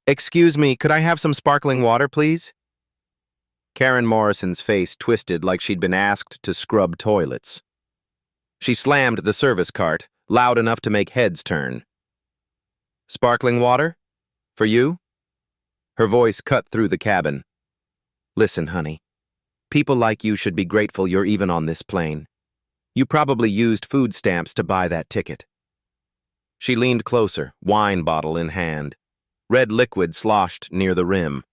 Excuse me, could I have some sparkling water, please? Karen Morrison's face twisted like she'd been asked to scrub toilets. She slammed the service cart, loud enough to make heads turn. Sparkling water? For you? Her voice cut through the cabin. Listen, honey. People like you should be grateful you're even on this plane. You probably used food stamps to buy that ticket. She leaned closer, wine bottle in hand. Red liquid sloshed near the rim.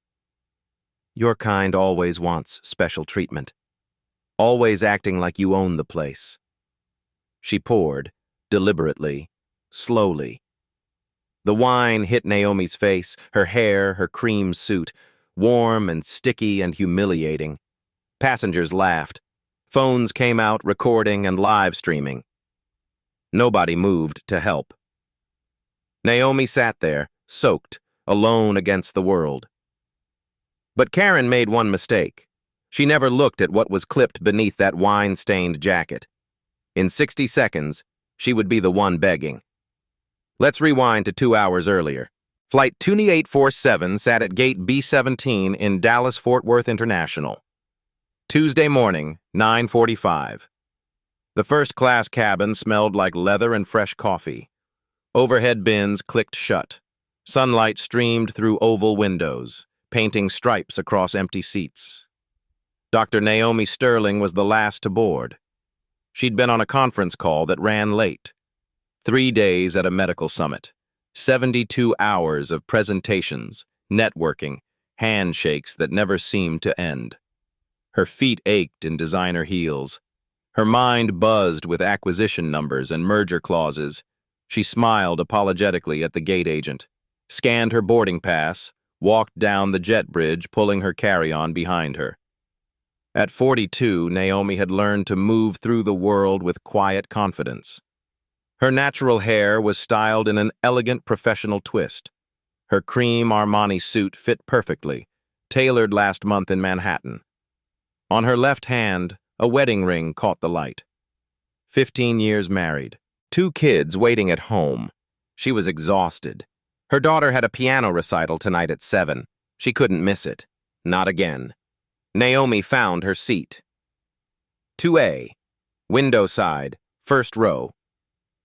Your kind always wants special treatment. Always acting like you own the place. She poured, deliberately, slowly. The wine hit Naomi's face, her hair, her cream suit, warm and sticky and humiliating. Passengers laughed. Phones came out recording and live streaming. Nobody moved to help. Naomi sat there, soaked, alone against the world. But Karen made one mistake. She never looked at what was clipped beneath that wine-stained jacket. In 60 seconds, she would be the one begging. Let's rewind to 2 hours earlier. Flight 2847 sat at gate B-17 in Dallas-Fort Worth International. Tuesday morning, 9:45. The first-class cabin smelled like leather and fresh coffee. Overhead bins clicked shut. Sunlight streamed through oval windows, painting stripes across empty seats. Dr. Naomi Sterling was the last to board. She'd been on a conference call that ran late. 3 days at a medical summit. 72 hours of presentations, networking, handshakes that never seemed to end. Her feet ached in designer heels. Her mind buzzed with acquisition numbers and merger clauses. She smiled apologetically at the gate agent, scanned her boarding pass, walked down the jet bridge, pulling her carry-on behind her. At 42, Naomi had learned to move through the world with quiet confidence. Her natural hair was styled in an elegant professional twist. Her cream Armani suit fit perfectly, tailored last month in Manhattan. On her left hand, a wedding ring caught the light. 15 years married. 2 kids waiting at home. She was exhausted. Her daughter had a piano recital tonight at 7. She couldn't miss it. Not again. Naomi found her seat. 2A. Window side, first row.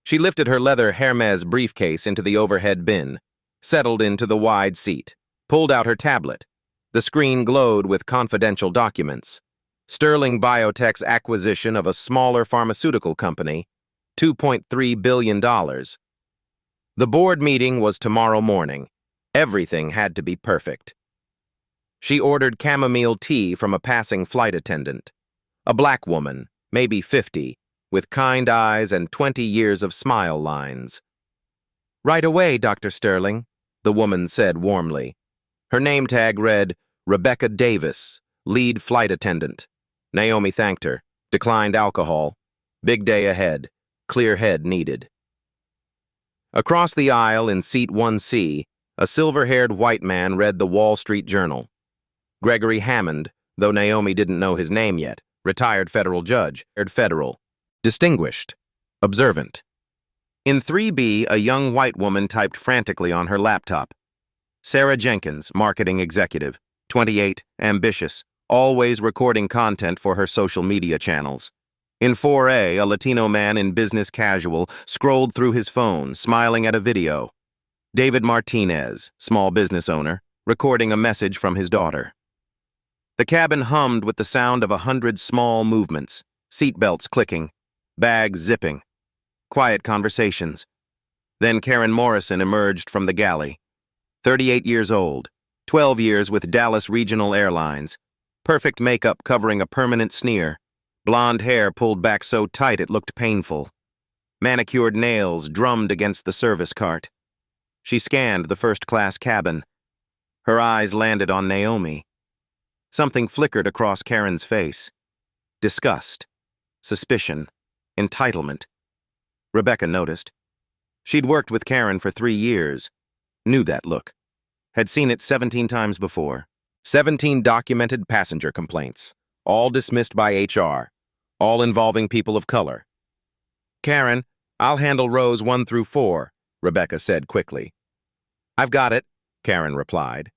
She lifted her leather Hermes briefcase into the overhead bin, settled into the wide seat, pulled out her tablet. The screen glowed with confidential documents. Sterling Biotech's acquisition of a smaller pharmaceutical company, $2.3 billion. The board meeting was tomorrow morning. Everything had to be perfect. She ordered chamomile tea from a passing flight attendant. A black woman, maybe 50, with kind eyes and 20 years of smile lines. Right away, Dr. Sterling, the woman said warmly. Her name tag read, Rebecca Davis, lead flight attendant. Naomi thanked her, declined alcohol. Big day ahead, clear head needed. Across the aisle in seat 1C, a silver-haired white man read the Wall Street Journal. Gregory Hammond, though Naomi didn't know his name yet, retired federal judge, federal, distinguished, observant. In 3B, a young white woman typed frantically on her laptop. Sarah Jenkins, marketing executive, 28, ambitious, always recording content for her social media channels. In 4A, a Latino man in business casual scrolled through his phone, smiling at a video. David Martinez, small business owner, recording a message from his daughter. The cabin hummed with the sound of 100 small movements, seatbelts clicking, bags zipping, quiet conversations. Then Karen Morrison emerged from the galley. 38 years old, 12 years with Dallas Regional Airlines, perfect makeup covering a permanent sneer, blonde hair pulled back so tight it looked painful. Manicured nails drummed against the service cart. She scanned the first-class cabin. Her eyes landed on Naomi. Something flickered across Karen's face. Disgust, suspicion, entitlement. Rebecca noticed. She'd worked with Karen for 3 years, knew that look, had seen it 17 times before. 17 documented passenger complaints, all dismissed by HR, all involving people of color. Karen, I'll handle rows 1 through 4, Rebecca said quickly. I've got it, Karen replied.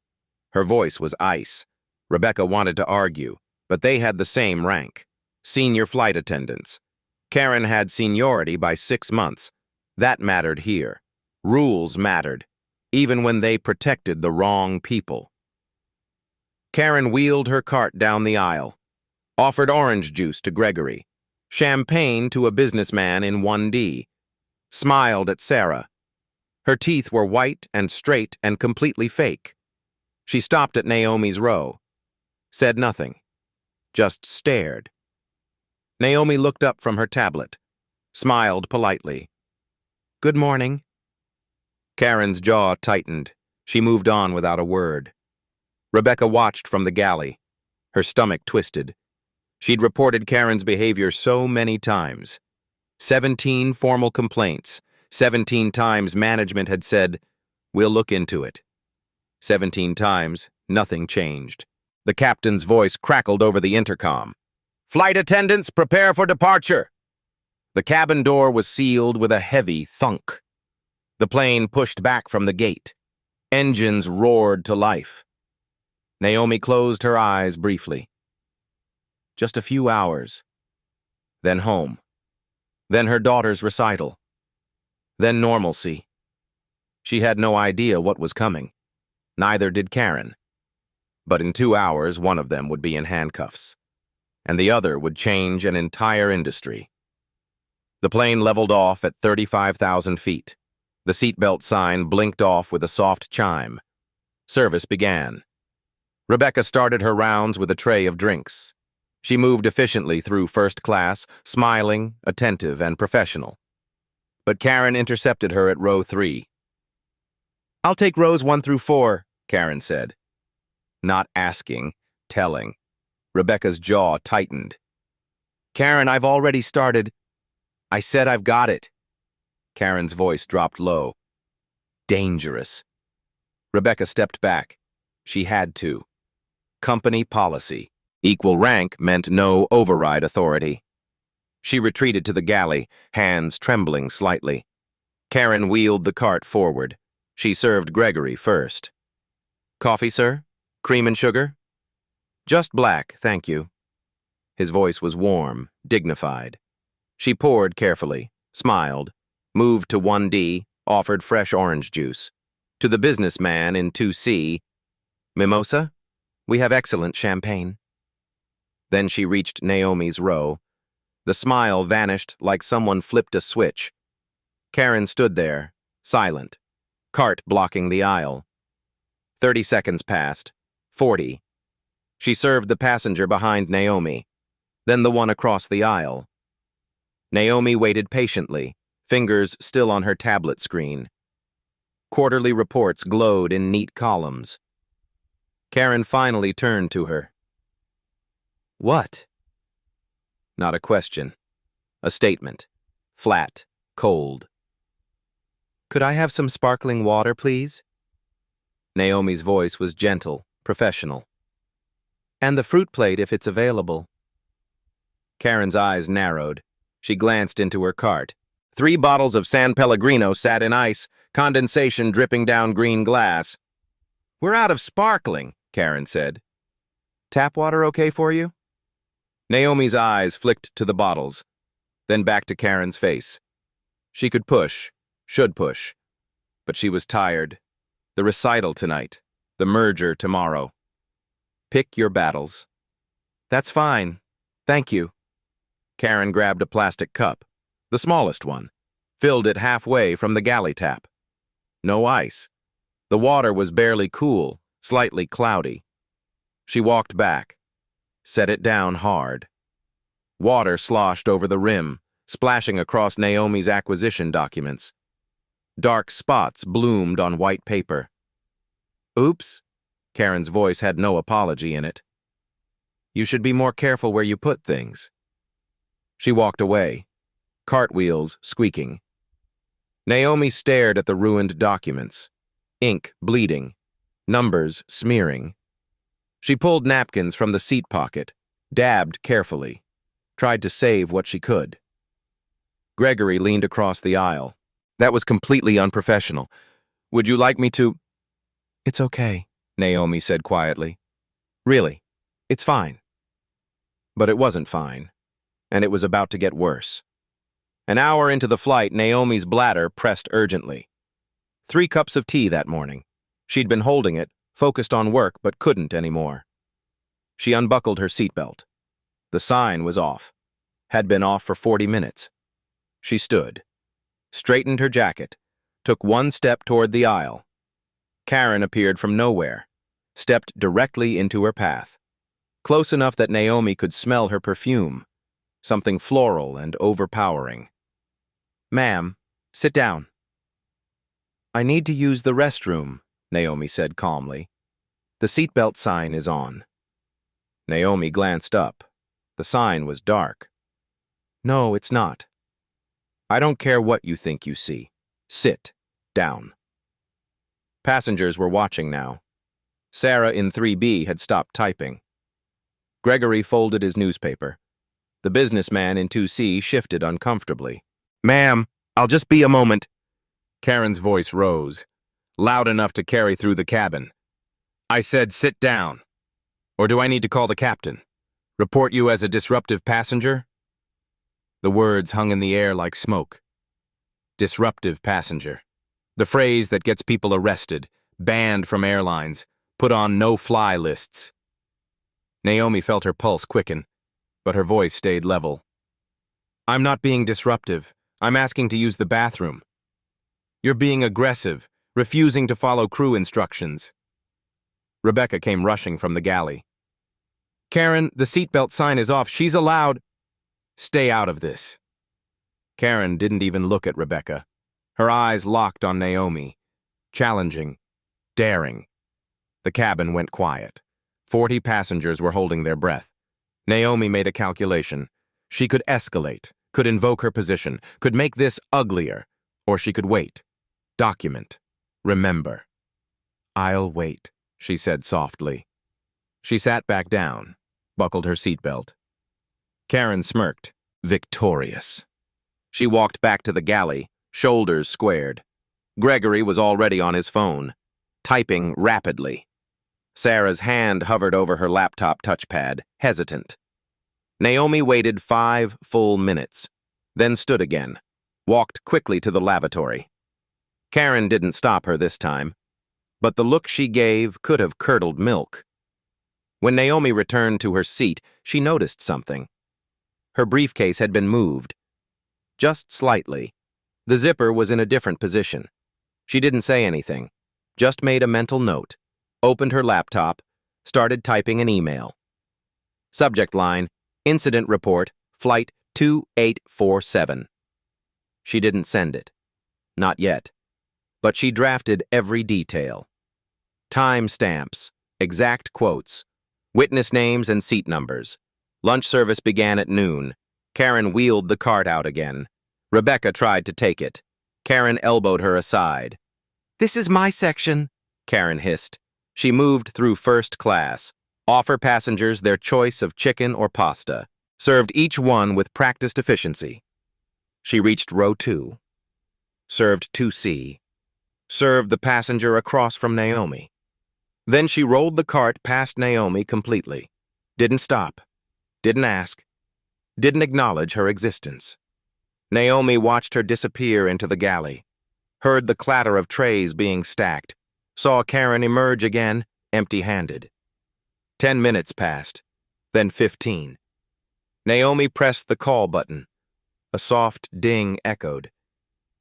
Her voice was ice. Rebecca wanted to argue, but they had the same rank. Senior flight attendants. Karen had seniority by 6 months. That mattered here. Rules mattered, even when they protected the wrong people. Karen wheeled her cart down the aisle, offered orange juice to Gregory, champagne to a businessman in 1D, smiled at Sarah. Her teeth were white and straight and completely fake. She stopped at Naomi's row, said nothing, just stared. Naomi looked up from her tablet, smiled politely. "Good morning." Karen's jaw tightened. She moved on without a word. Rebecca watched from the galley. Her stomach twisted. She'd reported Karen's behavior so many times. 17 formal complaints. 17 times management had said, "We'll look into it." 17 times, nothing changed. The captain's voice crackled over the intercom. "Flight attendants, prepare for departure." The cabin door was sealed with a heavy thunk. The plane pushed back from the gate. Engines roared to life. Naomi closed her eyes briefly. Just a few hours. Then home. Then her daughter's recital. Then normalcy. She had no idea what was coming. Neither did Karen. But in 2 hours, one of them would be in handcuffs, and the other would change an entire industry. The plane leveled off at 35,000 feet. The seatbelt sign blinked off with a soft chime. Service began. Rebecca started her rounds with a tray of drinks. She moved efficiently through first class, smiling, attentive, and professional. But Karen intercepted her at row 3. "I'll take rows 1 through 4, Karen said. Not asking, telling. Rebecca's jaw tightened. "Karen, I've already started." "I said I've got it." Karen's voice dropped low. Dangerous. Rebecca stepped back. She had to. Company policy. Equal rank meant no override authority. She retreated to the galley, hands trembling slightly. Karen wheeled the cart forward. She served Gregory first. "Coffee, sir? Cream and sugar?" "Just black, thank you." His voice was warm, dignified. She poured carefully, smiled, moved to 1D, offered fresh orange juice. To the businessman in 2C, "Mimosa? We have excellent champagne." Then she reached Naomi's row. The smile vanished like someone flipped a switch. Karen stood there, silent, cart blocking the aisle. 30 seconds passed. 40. She served the passenger behind Naomi, then the one across the aisle. Naomi waited patiently, fingers still on her tablet screen. Quarterly reports glowed in neat columns. Karen finally turned to her. "What?" Not a question. A statement. Flat, cold. "Could I have some sparkling water, please?" Naomi's voice was gentle, professional. "And the fruit plate if it's available." Karen's eyes narrowed. She glanced into her cart. 3 bottles of San Pellegrino sat in ice, condensation dripping down green glass. "We're out of sparkling," Karen said. "Tap water okay for you?" Naomi's eyes flicked to the bottles, then back to Karen's face. She could push, should push, but she was tired. The recital tonight, the merger tomorrow. "Pick your battles." "That's fine. Thank you." Karen grabbed a plastic cup, the smallest one, filled it halfway from the galley tap. No ice. The water was barely cool, slightly cloudy. She walked back, set it down hard. Water sloshed over the rim, splashing across Naomi's acquisition documents. Dark spots bloomed on white paper. "Oops." Karen's voice had no apology in it. "You should be more careful where you put things." She walked away, cartwheels squeaking. Naomi stared at the ruined documents, ink bleeding, numbers smearing. She pulled napkins from the seat pocket, dabbed carefully, tried to save what she could. Gregory leaned across the aisle. "That was completely unprofessional. Would you like me to—" It's okay, Naomi said quietly. Really, it's fine. But it wasn't fine, and it was about to get worse. An hour into the flight, Naomi's bladder pressed urgently. 3 cups of tea that morning. She'd been holding it, focused on work, but couldn't anymore. She unbuckled her seatbelt. The sign was off. Had been off for 40 minutes. She stood, straightened her jacket, took 1 step toward the aisle. Karen appeared from nowhere, stepped directly into her path, close enough that Naomi could smell her perfume, something floral and overpowering. "Ma'am, sit down." "I need to use the restroom," Naomi said calmly. "The seatbelt sign is on." Naomi glanced up. The sign was dark. "No, it's not." "I don't care what you think you see. Sit down." Passengers were watching now. Sarah in 3B had stopped typing. Gregory folded his newspaper. The businessman in 2C shifted uncomfortably. "Ma'am, I'll just be a moment." Karen's voice rose, loud enough to carry through the cabin. "I said sit down. Or do I need to call the captain? Report you as a disruptive passenger?" The words hung in the air like smoke. Disruptive passenger. The phrase that gets people arrested, banned from airlines, put on no-fly lists. Naomi felt her pulse quicken, but her voice stayed level. "I'm not being disruptive. I'm asking to use the bathroom. You're being aggressive, refusing to follow crew instructions." Rebecca came rushing from the galley. "Karen, the seatbelt sign is off. She's allowed—" "Stay out of this." Karen didn't even look at Rebecca. Her eyes locked on Naomi. Challenging. Daring. The cabin went quiet. 40 passengers were holding their breath. Naomi made a calculation. She could escalate, could invoke her position, could make this uglier, or she could wait. Document. Remember. "I'll wait," she said softly. She sat back down, buckled her seatbelt. Karen smirked, victorious. She walked back to the galley, shoulders squared. Gregory was already on his phone, typing rapidly. Sarah's hand hovered over her laptop touchpad, hesitant. Naomi waited 5 full minutes, then stood again, walked quickly to the lavatory. Karen didn't stop her this time, but the look she gave could have curdled milk. When Naomi returned to her seat, she noticed something. Her briefcase had been moved. Just slightly. The zipper was in a different position. She didn't say anything, just made a mental note, opened her laptop, started typing an email. Subject line, Incident Report, Flight 2847. She didn't send it. Not yet. But she drafted every detail. Time stamps, exact quotes, witness names and seat numbers. Lunch service began at noon. Karen wheeled the cart out again. Rebecca tried to take it. Karen elbowed her aside. "This is my section," Karen hissed. She moved through first class. Offer passengers their choice of chicken or pasta. Served each one with practiced efficiency. She reached row 2. Served 2C. Served the passenger across from Naomi. Then she rolled the cart past Naomi completely. Didn't stop. Didn't ask. Didn't acknowledge her existence. Naomi watched her disappear into the galley. Heard the clatter of trays being stacked. Saw Karen emerge again, empty-handed. 10 minutes passed, then 15. Naomi pressed the call button. A soft ding echoed.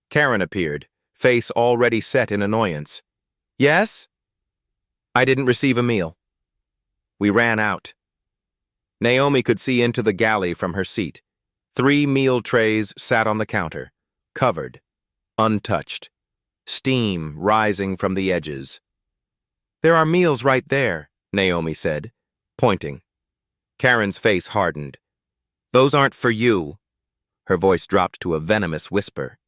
Karen appeared, face already set in annoyance. "Yes?" "I didn't receive a meal. We ran out." Naomi could see into the galley from her seat. 3 meal trays sat on the counter, covered, untouched, steam rising from the edges. "There are meals right there," Naomi said, pointing. Karen's face hardened. "Those aren't for you." Her voice dropped to a venomous whisper.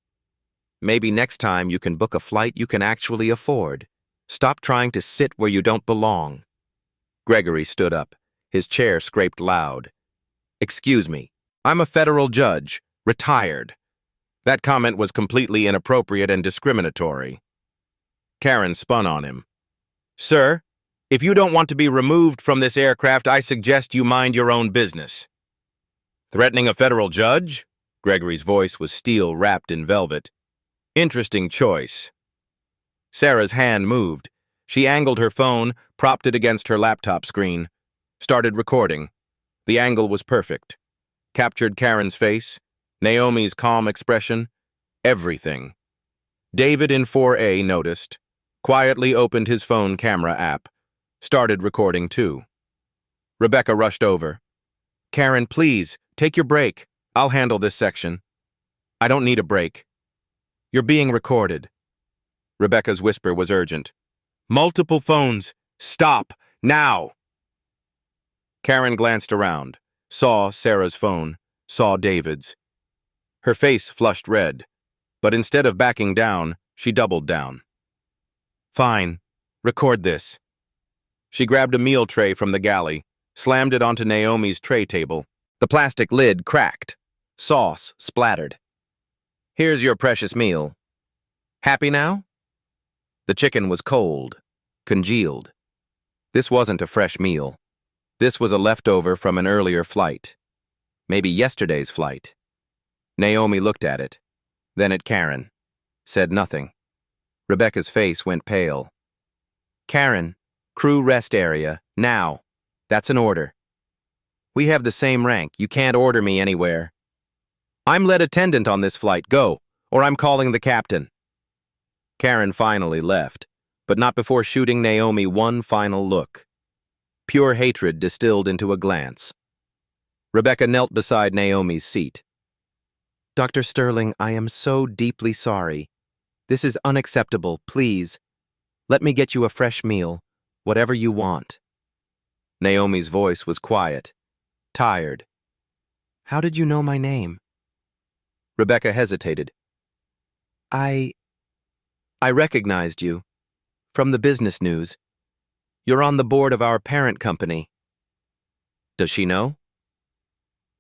"Maybe next time you can book a flight you can actually afford. Stop trying to sit where you don't belong." Gregory stood up. His chair scraped loud. "Excuse me. I'm a federal judge, retired." That comment was completely inappropriate and discriminatory. Karen spun on him. Sir, if you don't want to be removed from this aircraft, I suggest you mind your own business. Threatening a federal judge? Gregory's voice was steel wrapped in velvet. Interesting choice. Sarah's hand moved. She angled her phone, propped it against her laptop screen. Started recording. The angle was perfect. Captured Karen's face, Naomi's calm expression, everything. David in 4A noticed, quietly opened his phone camera app, started recording too. Rebecca rushed over. Karen, please, take your break. I'll handle this section. I don't need a break. You're being recorded. Rebecca's whisper was urgent. Multiple phones. Stop. Now. Karen glanced around, saw Sarah's phone, saw David's. Her face flushed red, but instead of backing down, she doubled down. Fine. Record this. She grabbed a meal tray from the galley, slammed it onto Naomi's tray table. The plastic lid cracked. Sauce splattered. Here's your precious meal. Happy now? The chicken was cold, congealed. This wasn't a fresh meal. This was a leftover from an earlier flight. Maybe yesterday's flight. Naomi looked at it, then at Karen. Said nothing. Rebecca's face went pale. Karen, crew rest area, now. That's an order. We have the same rank. You can't order me anywhere. I'm lead attendant on this flight. Go, or I'm calling the captain. Karen finally left, but not before shooting Naomi one final look. Pure hatred distilled into a glance. Rebecca knelt beside Naomi's seat. Dr. Sterling, I am so deeply sorry. This is unacceptable. Please, let me get you a fresh meal, whatever you want. Naomi's voice was quiet, tired. How did you know my name? Rebecca hesitated. I recognized you. From the business news. You're on the board of our parent company. Does she know?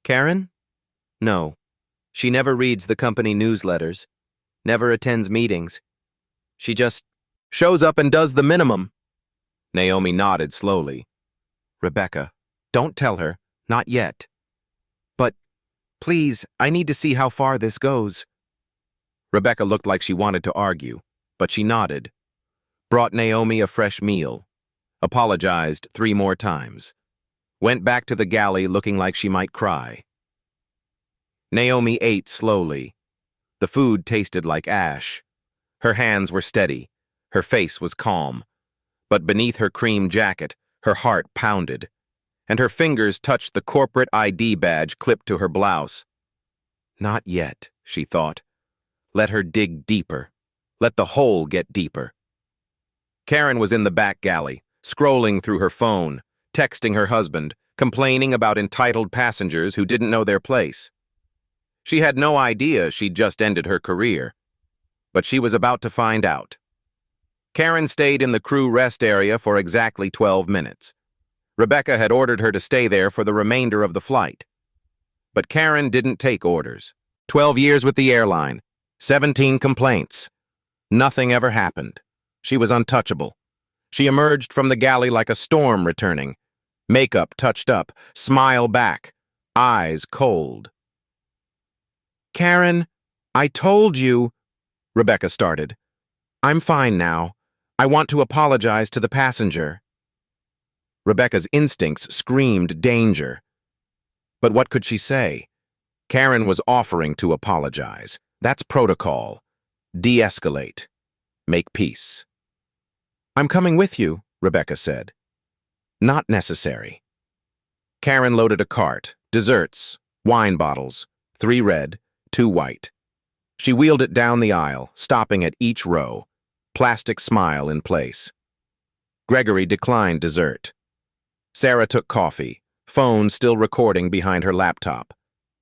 Karen? No. She never reads the company newsletters, never attends meetings. She just shows up and does the minimum. Naomi nodded slowly. Rebecca, don't tell her, not yet. But, please, I need to see how far this goes. Rebecca looked like she wanted to argue, but she nodded. Brought Naomi a fresh meal. Apologized 3 more times. Went back to the galley looking like she might cry. Naomi ate slowly. The food tasted like ash. Her hands were steady. Her face was calm. But beneath her cream jacket, her heart pounded, and her fingers touched the corporate ID badge clipped to her blouse. Not yet, she thought. Let her dig deeper. Let the hole get deeper. Karen was in the back galley, scrolling through her phone, texting her husband, complaining about entitled passengers who didn't know their place. She had no idea she'd just ended her career, but she was about to find out. Karen stayed in the crew rest area for exactly 12 minutes. Rebecca had ordered her to stay there for the remainder of the flight. But Karen didn't take orders. 12 years with the airline, 17 complaints. Nothing ever happened. She was untouchable. She emerged from the galley like a storm returning. Makeup touched up, smile back, eyes cold. Karen, I told you, Rebecca started. I'm fine now. I want to apologize to the passenger. Rebecca's instincts screamed danger. But what could she say? Karen was offering to apologize. That's protocol. De-escalate. Make peace. I'm coming with you, Rebecca said. Not necessary. Karen loaded a cart, desserts, wine bottles, 3 red, 2 white. She wheeled it down the aisle, stopping at each row, plastic smile in place. Gregory declined dessert. Sarah took coffee, phone still recording behind her laptop.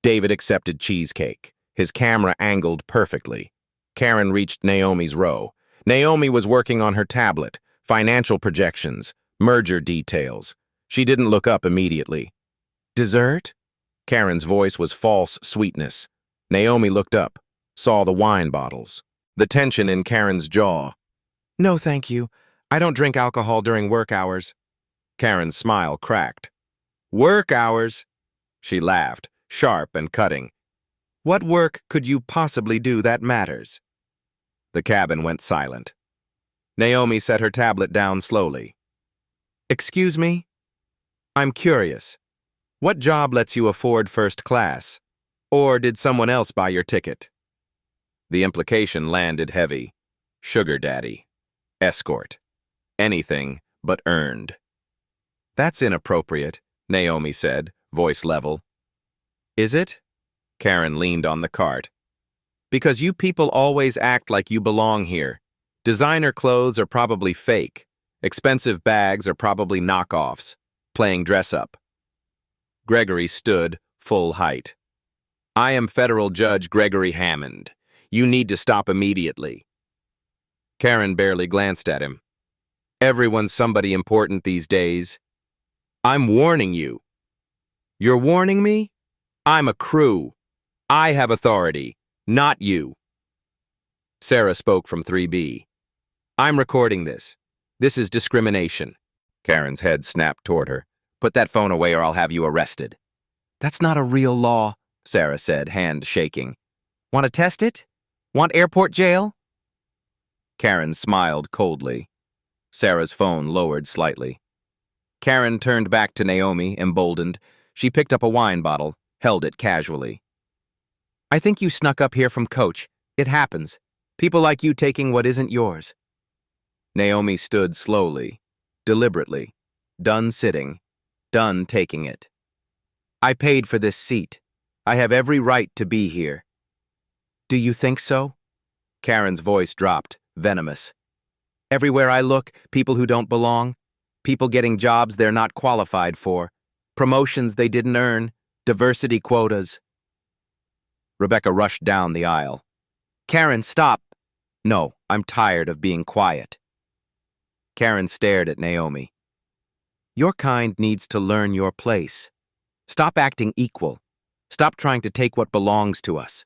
David accepted cheesecake, his camera angled perfectly. Karen reached Naomi's row. Naomi was working on her tablet, financial projections, merger details. She didn't look up immediately. Dessert? Karen's voice was false sweetness. Naomi looked up, saw the wine bottles, the tension in Karen's jaw. No, thank you. I don't drink alcohol during work hours. Karen's smile cracked. Work hours? She laughed, sharp and cutting. What work could you possibly do that matters? The cabin went silent. Naomi set her tablet down slowly. Excuse me? I'm curious. What job lets you afford first class? Or did someone else buy your ticket? The implication landed heavy. Sugar daddy. Escort. Anything but earned. That's inappropriate, Naomi said, voice level. Is it? Karen leaned on the cart. Because you people always act like you belong here. Designer clothes are probably fake. Expensive bags are probably knockoffs, playing dress-up. Gregory stood, full height. I am Federal Judge Gregory Hammond. You need to stop immediately. Karen barely glanced at him. Everyone's somebody important these days. I'm warning you. You're warning me? I'm a crew. I have authority, not you. Sarah spoke from 3B. I'm recording this. This is discrimination. Karen's head snapped toward her. Put that phone away or I'll have you arrested. That's not a real law, Sarah said, hand shaking. Want to test it? Want airport jail? Karen smiled coldly. Sarah's phone lowered slightly. Karen turned back to Naomi, emboldened. She picked up a wine bottle, held it casually. I think you snuck up here from Coach. It happens. People like you taking what isn't yours. Naomi stood slowly, deliberately, done sitting, done taking it. I paid for this seat. I have every right to be here. Do you think so? Karen's voice dropped, venomous. Everywhere I look, people who don't belong, people getting jobs they're not qualified for, promotions they didn't earn, diversity quotas. Rebecca rushed down the aisle. Karen, stop. No, I'm tired of being quiet. Karen stared at Naomi. Your kind needs to learn your place. Stop acting equal. Stop trying to take what belongs to us.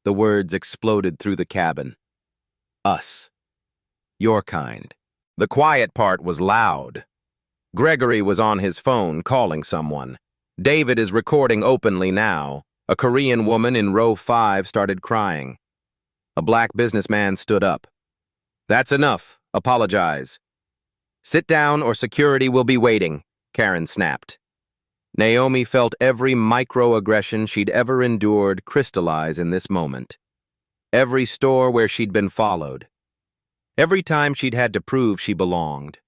The words exploded through the cabin. Us. Your kind. The quiet part was loud. Gregory was on his phone calling someone. David is recording openly now. A Korean woman in row 5 started crying. A black businessman stood up. That's enough. Apologize. Sit down or security will be waiting, Karen snapped. Naomi felt every microaggression she'd ever endured crystallize in this moment. Every store where she'd been followed. Every time she'd had to prove she belonged.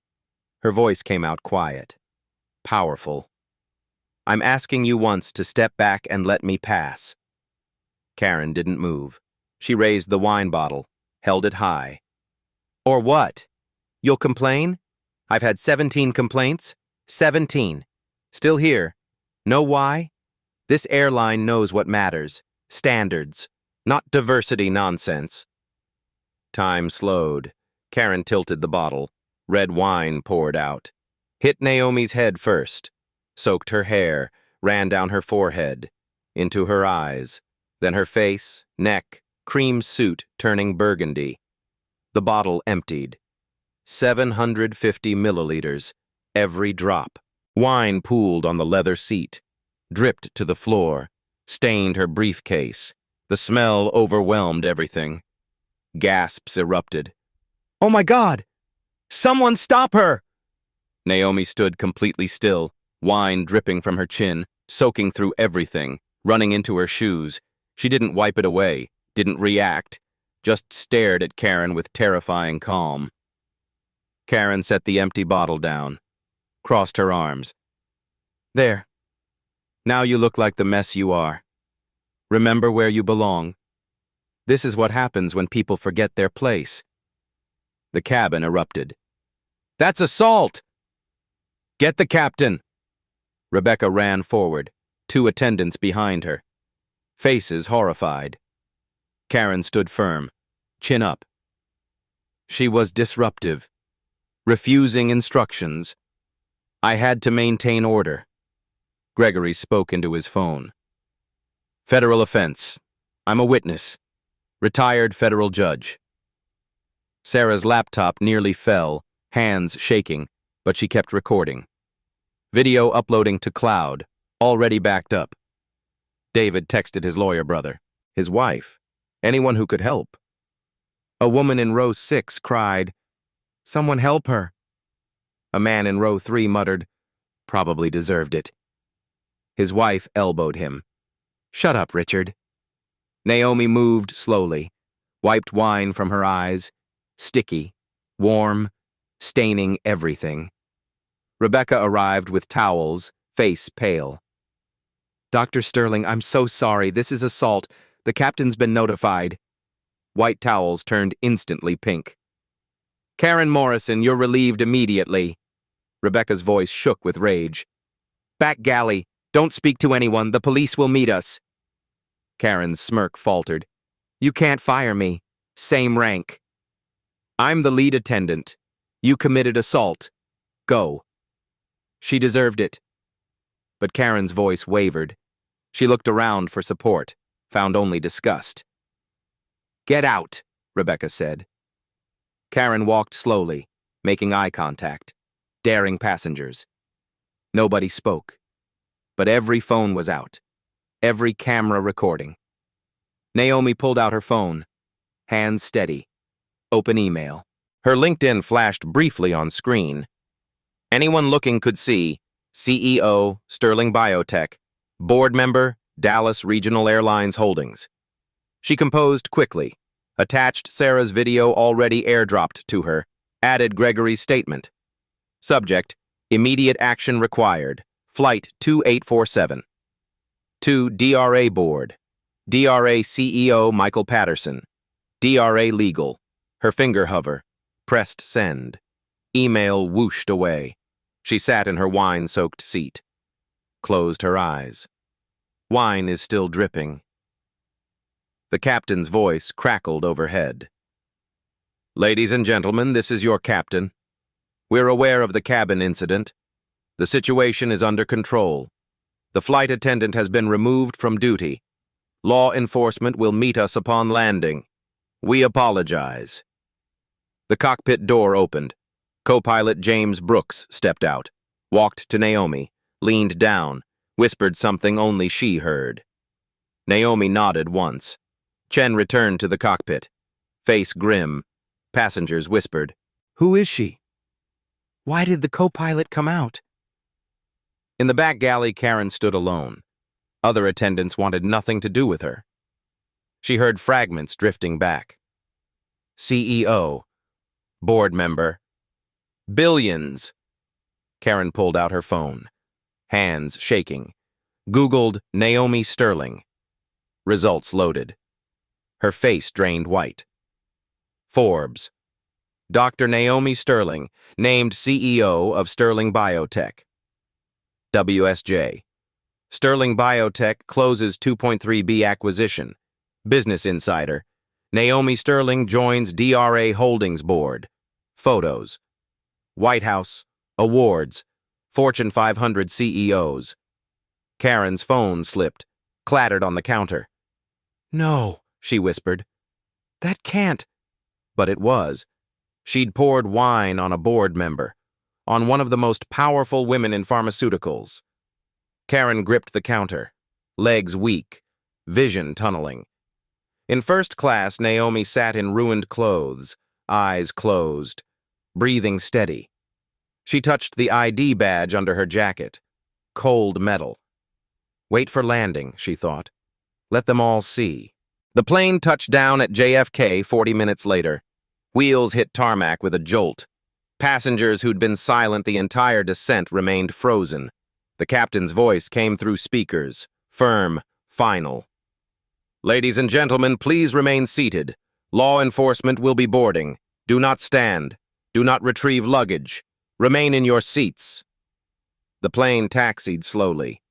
Her voice came out quiet, powerful. I'm asking you once to step back and let me pass. Karen didn't move. She raised the wine bottle, held it high. Or what? You'll complain? I've had 17 complaints. 17. Still here. Know why? This airline knows what matters. Standards, not diversity nonsense. Time slowed. Karen tilted the bottle. Red wine poured out. Hit Naomi's head first. Soaked her hair, ran down her forehead, into her eyes, then her face, neck, cream suit turning burgundy. The bottle emptied. 750 milliliters, every drop. Wine pooled on the leather seat, dripped to the floor, stained her briefcase. The smell overwhelmed everything. Gasps erupted. Oh my God! Someone stop her! Naomi stood completely still, wine dripping from her chin, soaking through everything, running into her shoes. She didn't wipe it away, didn't react, just stared at Karen with terrifying calm. Karen set the empty bottle down, crossed her arms. There. Now you look like the mess you are. Remember where you belong. This is what happens when people forget their place. The cabin erupted. That's assault! Get the captain! Rebecca ran forward, 2 attendants behind her. Faces horrified. Karen stood firm, chin up. She was disruptive, refusing instructions. I had to maintain order. Gregory spoke into his phone. Federal offense. I'm a witness. Retired federal judge. Sarah's laptop nearly fell, hands shaking, but she kept recording. Video uploading to cloud, already backed up. David texted his lawyer brother, his wife, anyone who could help. A woman in row 6 cried, "Someone help her." A man in row 3 muttered, "Probably deserved it." His wife elbowed him. "Shut up, Richard." Naomi moved slowly, wiped wine from her eyes, sticky, warm, staining everything. Rebecca arrived with towels, face pale. "Dr. Sterling, I'm so sorry. This is assault. The captain's been notified." White towels turned instantly pink. "Karen Morrison, you're relieved immediately." Rebecca's voice shook with rage. "Back galley. Don't speak to anyone. The police will meet us." Karen's smirk faltered. "You can't fire me. Same rank." "I'm the lead attendant. You committed assault. Go." She deserved it. But Karen's voice wavered. She looked around for support, found only disgust. "Get out," Rebecca said. Karen walked slowly, making eye contact, daring passengers. Nobody spoke, but every phone was out, every camera recording. Naomi pulled out her phone, hands steady, open email. Her LinkedIn flashed briefly on screen. Anyone looking could see CEO, Sterling Biotech, board member, Dallas Regional Airlines Holdings. She composed quickly, attached Sarah's video already airdropped to her, added Gregory's statement. Subject, immediate action required, Flight 2847. To DRA Board, DRA CEO Michael Patterson, DRA Legal. Her finger hover, pressed send. Email whooshed away. She sat in her wine-soaked seat, closed her eyes. Wine is still dripping. The captain's voice crackled overhead. "Ladies and gentlemen, this is your captain. We're aware of the cabin incident. The situation is under control. The flight attendant has been removed from duty. Law enforcement will meet us upon landing. We apologize." The cockpit door opened. Co-pilot James Brooks stepped out, walked to Naomi, leaned down, whispered something only she heard. Naomi nodded once. Chen returned to the cockpit, face grim. Passengers whispered, "Who is she? Why did the co-pilot come out?" In the back galley, Karen stood alone. Other attendants wanted nothing to do with her. She heard fragments drifting back. CEO, board member, billions. Karen pulled out her phone, hands shaking, Googled Naomi Sterling. Results loaded. Her face drained white. Forbes. Dr. Naomi Sterling, named CEO of Sterling Biotech. WSJ. Sterling Biotech closes 2.3B acquisition. Business Insider. Naomi Sterling joins DRA Holdings Board. Photos. White House. Awards. Fortune 500 CEOs. Karen's phone slipped, clattered on the counter. "No," she whispered. "That can't." But it was. She'd poured wine on a board member, on one of the most powerful women in pharmaceuticals. Karen gripped the counter, legs weak, vision tunneling. In first class, Naomi sat in ruined clothes, eyes closed, breathing steady. She touched the ID badge under her jacket. Cold metal. Wait for landing, she thought. Let them all see. The plane touched down at JFK 40 minutes later. Wheels hit tarmac with a jolt. Passengers who'd been silent the entire descent remained frozen. The captain's voice came through speakers, firm, final. "Ladies and gentlemen, please remain seated. Law enforcement will be boarding. Do not stand. Do not retrieve luggage. Remain in your seats." The plane taxied slowly.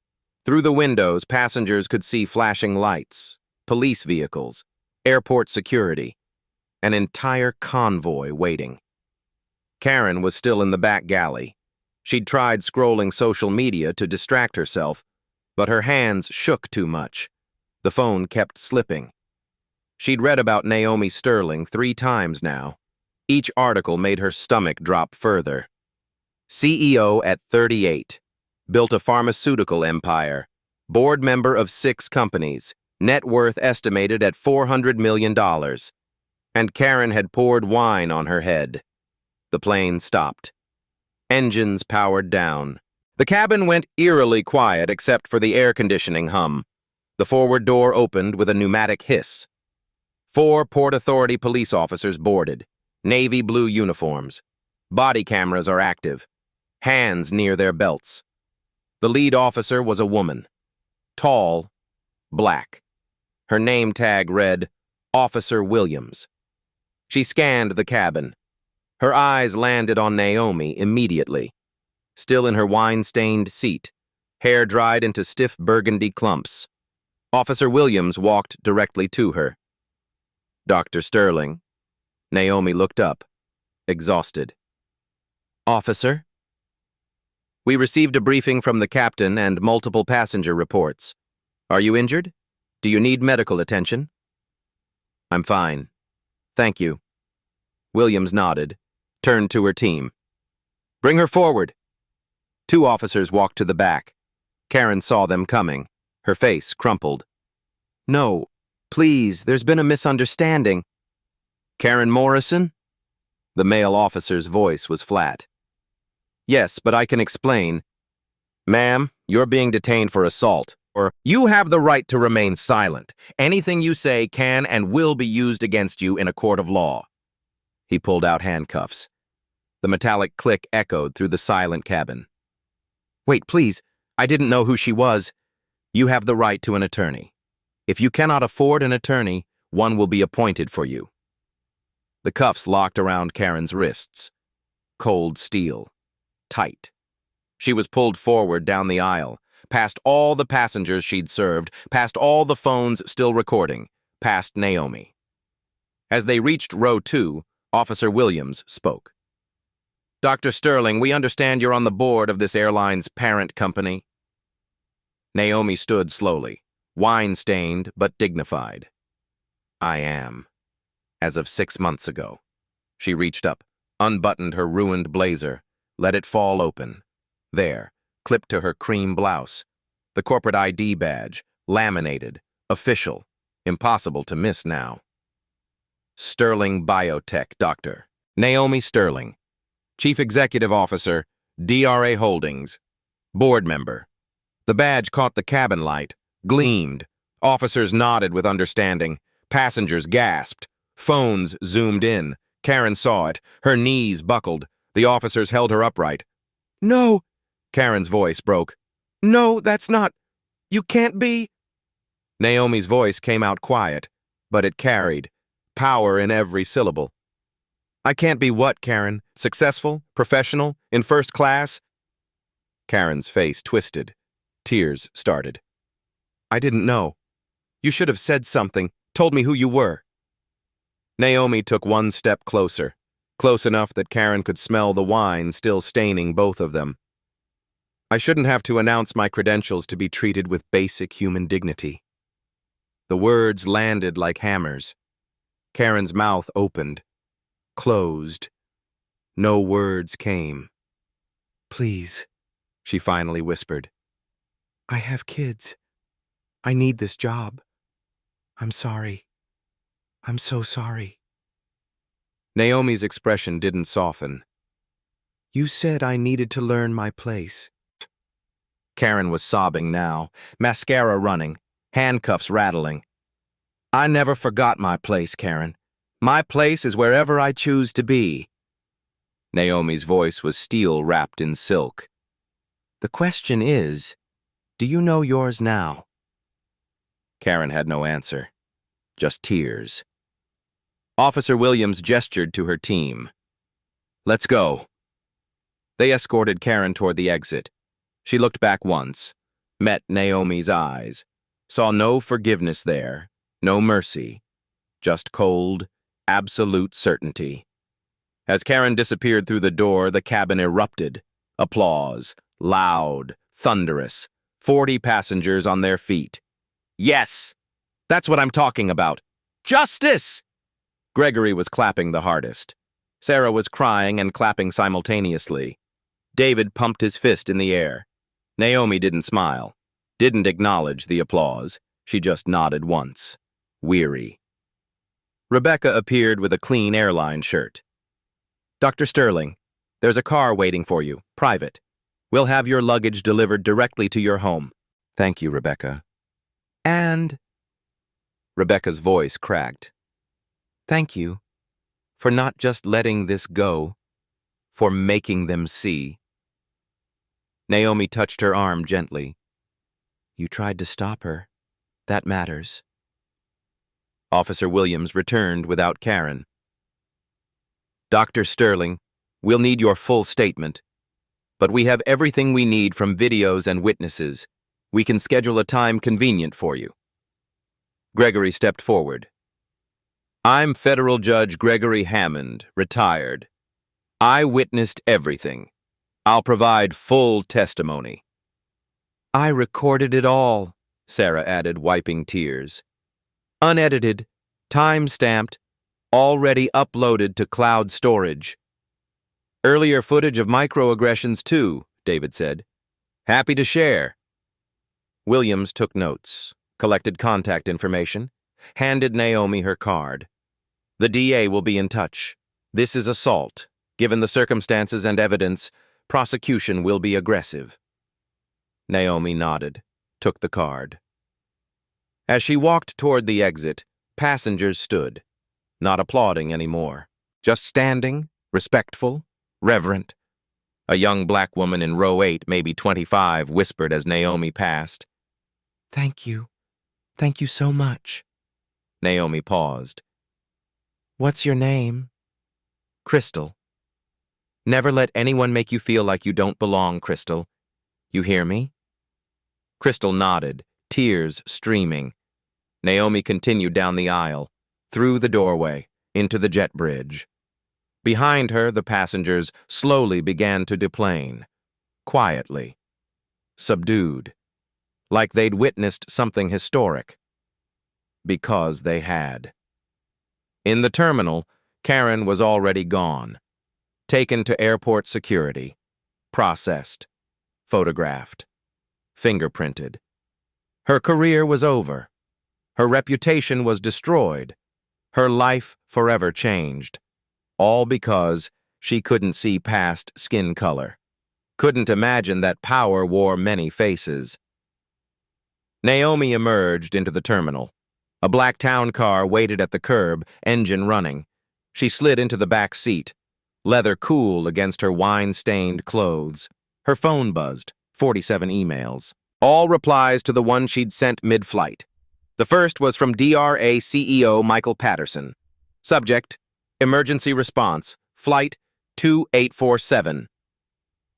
Through the windows, passengers could see flashing lights, police vehicles, airport security, an entire convoy waiting. Karen was still in the back galley. She'd tried scrolling social media to distract herself, but her hands shook too much. The phone kept slipping. She'd read about Naomi Sterling 3 times now. Each article made her stomach drop further. CEO at 38. Built a pharmaceutical empire. Board member of 6 companies. Net worth estimated at $400 million. And Karen had poured wine on her head. The plane stopped. Engines powered down. The cabin went eerily quiet except for the air conditioning hum. The forward door opened with a pneumatic hiss. 4 Port Authority police officers boarded. Navy blue uniforms. Body cameras are active. Hands near their belts. The lead officer was a woman. Tall, black. Her name tag read, Officer Williams. She scanned the cabin. Her eyes landed on Naomi immediately. Still in her wine-stained seat, hair dried into stiff burgundy clumps. Officer Williams walked directly to her. Dr. Sterling. Naomi looked up, exhausted. Officer? We received a briefing from the captain and multiple passenger reports. Are you injured? Do you need medical attention? I'm fine. Thank you. Williams nodded, turned to her team. Bring her forward. 2 officers walked to the back. Karen saw them coming. Her face crumpled. No, please, there's been a misunderstanding. Karen Morrison? The male officer's voice was flat. Yes, but I can explain. Ma'am, you're being detained for assault, or you have the right to remain silent. Anything you say can and will be used against you in a court of law. He pulled out handcuffs. The metallic click echoed through the silent cabin. Wait, please, I didn't know who she was. You have the right to an attorney. If you cannot afford an attorney, one will be appointed for you. The cuffs locked around Karen's wrists. Cold steel. Tight. She was pulled forward down the aisle, past all the passengers she'd served, past all the phones still recording, past Naomi. As they reached row 2, Officer Williams spoke. Dr. Sterling, we understand you're on the board of this airline's parent company. Naomi stood slowly, wine-stained but dignified. I am. As of 6 months ago. She reached up, unbuttoned her ruined blazer, let it fall open. There, clipped to her cream blouse. The corporate ID badge, laminated, official, impossible to miss now. Sterling Biotech Doctor. Naomi Sterling. Chief Executive Officer, DRA Holdings. Board member. The badge caught the cabin light, gleamed. Officers nodded with understanding. Passengers gasped. Phones zoomed in. Karen saw it. Her knees buckled. The officers held her upright. No! Karen's voice broke. No, that's not. You can't be. Naomi's voice came out quiet, but it carried. Power in every syllable. I can't be what, Karen? Successful? Professional? In first class? Karen's face twisted. Tears started. I didn't know. You should have said something, told me who you were. Naomi took one step closer, close enough that Karen could smell the wine still staining both of them. I shouldn't have to announce my credentials to be treated with basic human dignity. The words landed like hammers. Karen's mouth opened, closed. No words came. Please, she finally whispered. I have kids. I need this job. I'm sorry. I'm so sorry. Naomi's expression didn't soften. You said I needed to learn my place. Karen was sobbing now, mascara running, handcuffs rattling. I never forgot my place, Karen. My place is wherever I choose to be. Naomi's voice was steel wrapped in silk. The question is, do you know yours now? Karen had no answer, just tears. Officer Williams gestured to her team. Let's go. They escorted Karen toward the exit. She looked back once, met Naomi's eyes, saw no forgiveness there, no mercy, just cold, absolute certainty. As Karen disappeared through the door, the cabin erupted. Applause, loud, thunderous. 40 passengers on their feet. Yes! That's what I'm talking about. Justice! Gregory was clapping the hardest. Sarah was crying and clapping simultaneously. David pumped his fist in the air. Naomi didn't smile, didn't acknowledge the applause. She just nodded once, weary. Rebecca appeared with a clean airline shirt. "Dr. Sterling, there's a car waiting for you, private. We'll have your luggage delivered directly to your home." "Thank you, Rebecca." "And—" Rebecca's voice cracked. "Thank you for not just letting this go, for making them see." Naomi touched her arm gently. "You tried to stop her. That matters." Officer Williams returned without Karen. "Dr. Sterling, we'll need your full statement. But we have everything we need from videos and witnesses. We can schedule a time convenient for you." Gregory stepped forward. "I'm Federal Judge Gregory Hammond, retired. I witnessed everything. I'll provide full testimony." "I recorded it all," Sarah added, wiping tears. "Unedited, time-stamped, already uploaded to cloud storage." "Earlier footage of microaggressions too," David said. "Happy to share." Williams took notes, collected contact information, handed Naomi her card. "The DA will be in touch. This is assault. Given the circumstances and evidence, prosecution will be aggressive." Naomi nodded, took the card. As she walked toward the exit, passengers stood, not applauding anymore, just standing, respectful, reverent. A young black woman in row 8, maybe 25, whispered as Naomi passed. "Thank you. Thank you so much." Naomi paused. "What's your name?" "Crystal." "Never let anyone make you feel like you don't belong, Crystal. You hear me?" Crystal nodded, tears streaming. Naomi continued down the aisle, through the doorway, into the jet bridge. Behind her, the passengers slowly began to deplane, quietly, subdued, like they'd witnessed something historic. Because they had. In the terminal, Karen was already gone, taken to airport security, processed, photographed, fingerprinted. Her career was over. Her reputation was destroyed. Her life forever changed. All because she couldn't see past skin color. Couldn't imagine that power wore many faces. Naomi emerged into the terminal. A black town car waited at the curb, engine running. She slid into the back seat, leather cool against her wine-stained clothes. Her phone buzzed, 47 emails. All replies to the one she'd sent mid-flight. The first was from DRA CEO Michael Patterson. Subject, Emergency Response, Flight 2847.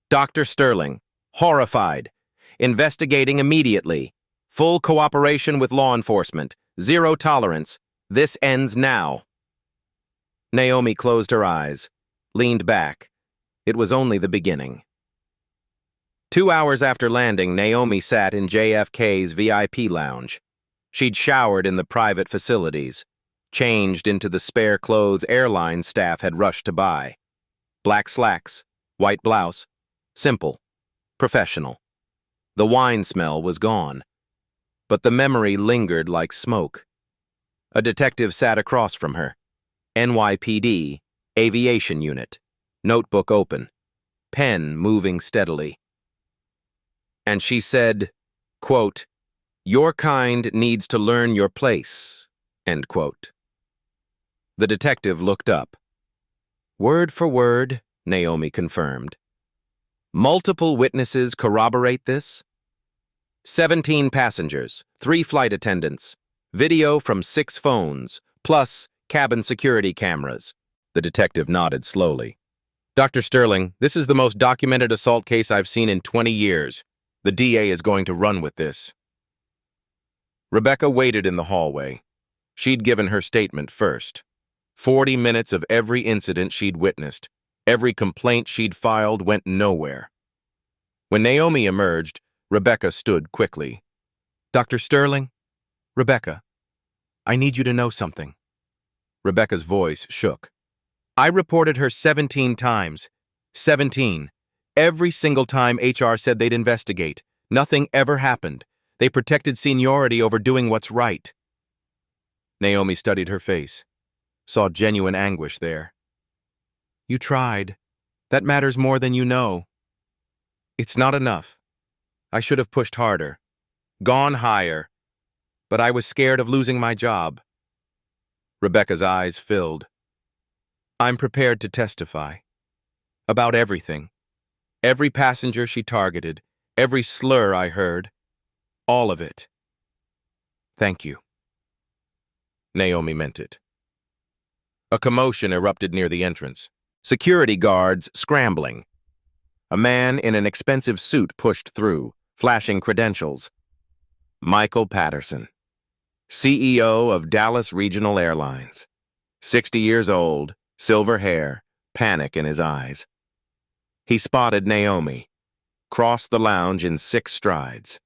Dr. Sterling, horrified. Investigating immediately. Full cooperation with law enforcement. Zero tolerance. This ends now. Naomi closed her eyes, leaned back. It was only the beginning. 2 hours after landing, Naomi sat in JFK's VIP lounge. She'd showered in the private facilities, changed into the spare clothes airline staff had rushed to buy. Black slacks, white blouse, simple, professional. The wine smell was gone, but the memory lingered like smoke. A detective sat across from her. NYPD, Aviation Unit, notebook open, pen moving steadily. And she said, quote, "Your kind needs to learn your place," end quote. The detective looked up. "Word for word," Naomi confirmed. "Multiple witnesses corroborate this?" 17 passengers, 3 flight attendants, video from 6 phones, plus cabin security cameras. The detective nodded slowly. "Dr. Sterling, this is the most documented assault case I've seen in 20 years. The DA is going to run with this." Rebecca waited in the hallway. She'd given her statement first. 40 minutes of every incident she'd witnessed, every complaint she'd filed went nowhere. When Naomi emerged, Rebecca stood quickly. "Dr. Sterling? Rebecca, I need you to know something." Rebecca's voice shook. I reported her 17 times. 17. Every single time HR said they'd investigate. Nothing ever happened. They protected seniority over doing what's right. Naomi studied her face, saw genuine anguish there. You tried. That matters more than you know. It's not enough. I should have pushed harder, gone higher, but I was scared of losing my job. Rebecca's eyes filled. I'm prepared to testify. About everything. Every passenger she targeted, every slur I heard, all of it. Thank you. Naomi meant it. A commotion erupted near the entrance. Security guards scrambling. A man in an expensive suit pushed through, flashing credentials. Michael Patterson, CEO of Dallas Regional Airlines. 60 years old, silver hair, panic in his eyes. He spotted Naomi, crossed the lounge in 6 strides.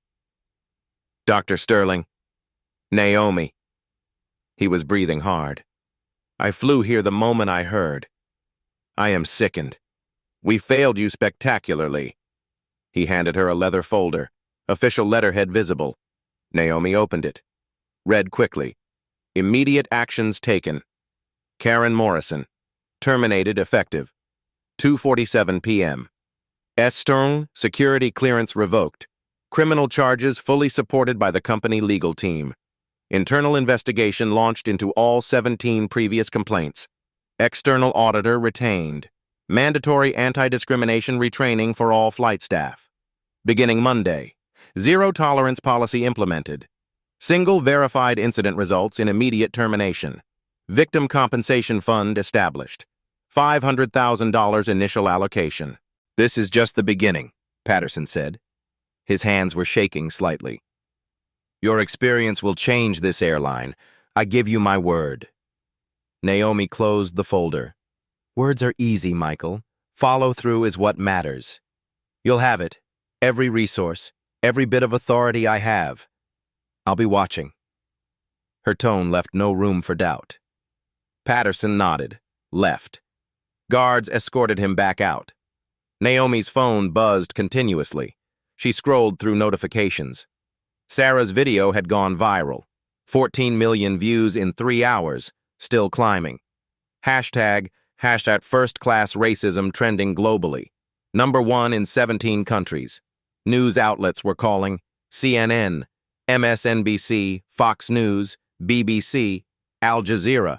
Dr. Sterling. Naomi. He was breathing hard. I flew here the moment I heard. I am sickened. We failed you spectacularly. He handed her a leather folder, official letterhead visible. Naomi opened it. Read quickly. Immediate actions taken. Karen Morrison. Terminated effective. 2:47 p.m. Stern, security clearance revoked. Criminal charges fully supported by the company legal team. Internal investigation launched into all 17 previous complaints. External auditor retained. Mandatory anti-discrimination retraining for all flight staff. Beginning Monday. Zero tolerance policy implemented. Single verified incident results in immediate termination. Victim compensation fund established. $500,000 initial allocation. This is just the beginning, Patterson said. His hands were shaking slightly. Your experience will change this airline. I give you my word. Naomi closed the folder. Words are easy, Michael. Follow through is what matters. You'll have it. Every resource, every bit of authority I have. I'll be watching. Her tone left no room for doubt. Patterson nodded, left. Guards escorted him back out. Naomi's phone buzzed continuously. She scrolled through notifications. Sarah's video had gone viral. 14 million views in 3 hours, still climbing. Hashtag first-class racism trending globally. #1 in 17 countries. News outlets were calling CNN, MSNBC, Fox News, BBC, Al Jazeera.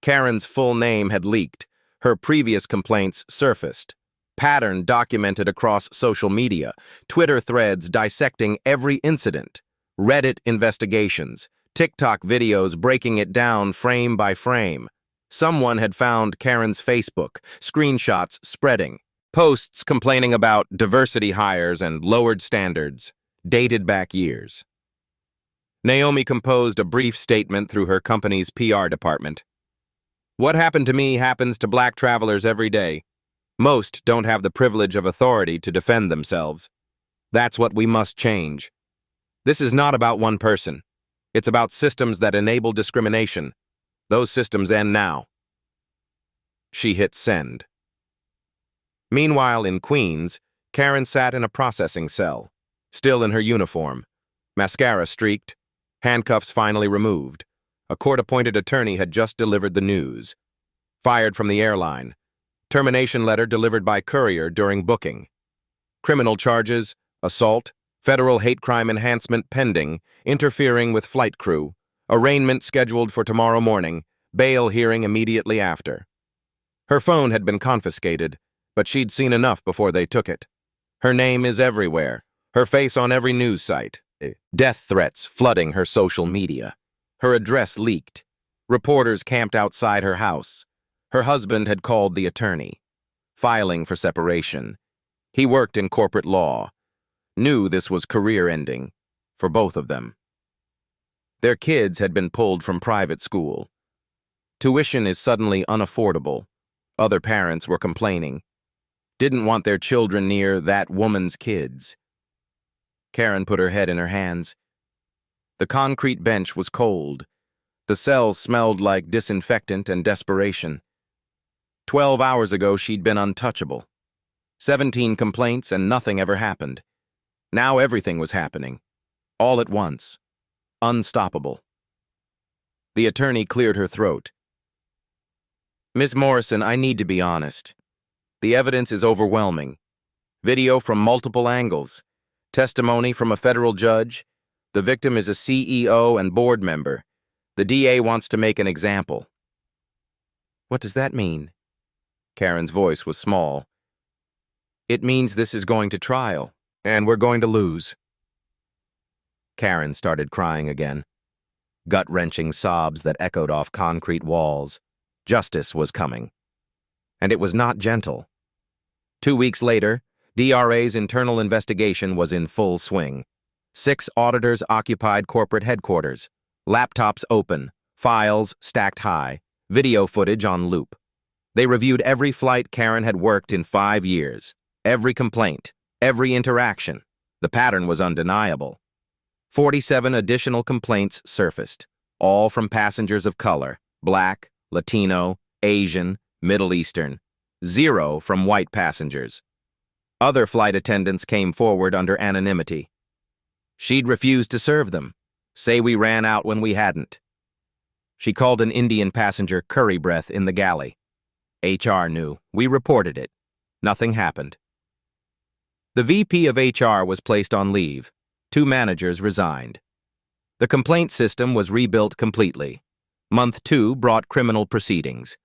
Karen's full name had leaked. Her previous complaints surfaced. Pattern documented across social media, Twitter threads dissecting every incident, Reddit investigations, TikTok videos breaking it down frame by frame. Someone had found Karen's Facebook, screenshots spreading, posts complaining about diversity hires and lowered standards, dated back years. Naomi composed a brief statement through her company's PR department. What happened to me happens to black travelers every day. Most don't have the privilege of authority to defend themselves. That's what we must change. This is not about one person. It's about systems that enable discrimination. Those systems end now. She hit send. Meanwhile, in Queens, Karen sat in a processing cell, still in her uniform. Mascara streaked, handcuffs finally removed. A court-appointed attorney had just delivered the news. Fired from the airline. Termination letter delivered by courier during booking. Criminal charges, assault, federal hate crime enhancement pending, interfering with flight crew, arraignment scheduled for tomorrow morning, bail hearing immediately after. Her phone had been confiscated, but she'd seen enough before they took it. Her name is everywhere, her face on every news site. Death threats flooding her social media. Her address leaked. Reporters camped outside her house. Her husband had called the attorney, filing for separation. He worked in corporate law, knew this was career-ending for both of them. Their kids had been pulled from private school. Tuition is suddenly unaffordable. Other parents were complaining. Didn't want their children near that woman's kids. Karen put her head in her hands. The concrete bench was cold. The cell smelled like disinfectant and desperation. 12 hours ago, she'd been untouchable. 17 complaints and nothing ever happened. Now everything was happening. All at once. Unstoppable. The attorney cleared her throat. Miss Morrison, I need to be honest. The evidence is overwhelming. Video from multiple angles. Testimony from a federal judge. The victim is a CEO and board member. The DA wants to make an example. What does that mean? Karen's voice was small. It means this is going to trial, and we're going to lose. Karen started crying again. Gut-wrenching sobs that echoed off concrete walls. Justice was coming. And it was not gentle. 2 weeks later, DRA's internal investigation was in full swing. 6 auditors occupied corporate headquarters. Laptops open, files stacked high, video footage on loop. They reviewed every flight Karen had worked in 5 years. Every complaint, every interaction. The pattern was undeniable. 47 additional complaints surfaced, all from passengers of color, Black, Latino, Asian, Middle Eastern. 0 from white passengers. Other flight attendants came forward under anonymity. She'd refused to serve them, say we ran out when we hadn't. She called an Indian passenger curry breath in the galley. HR knew. We reported it. Nothing happened. The VP of HR was placed on leave. 2 managers resigned. The complaint system was rebuilt completely. Month 2 brought criminal proceedings.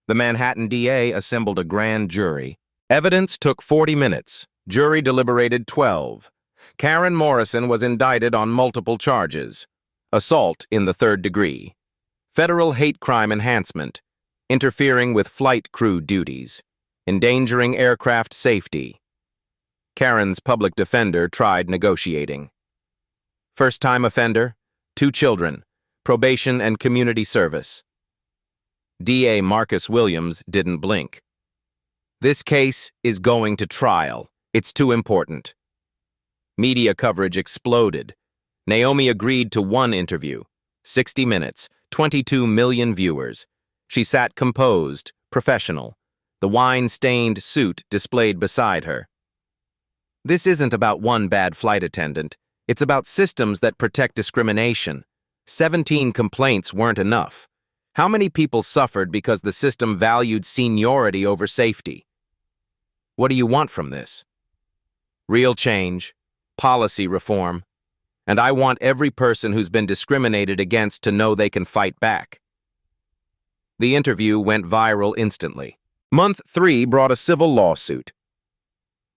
The Manhattan DA assembled a grand jury. Evidence took 40 minutes. Jury deliberated 12. Karen Morrison was indicted on multiple charges. Assault in the 3rd degree. Federal hate crime enhancement. Interfering with flight crew duties. Endangering aircraft safety. Karen's public defender tried negotiating. First-time offender, 2 children, probation and community service. DA Marcus Williams didn't blink. This case is going to trial. It's too important. Media coverage exploded. Naomi agreed to 1 interview. 60 minutes, 22 million viewers. She sat composed, professional. The wine-stained suit displayed beside her. This isn't about one bad flight attendant. It's about systems that protect discrimination. 17 complaints weren't enough. How many people suffered because the system valued seniority over safety? What do you want from this? Real change, policy reform, and I want every person who's been discriminated against to know they can fight back. The interview went viral instantly. Month 3 brought a civil lawsuit.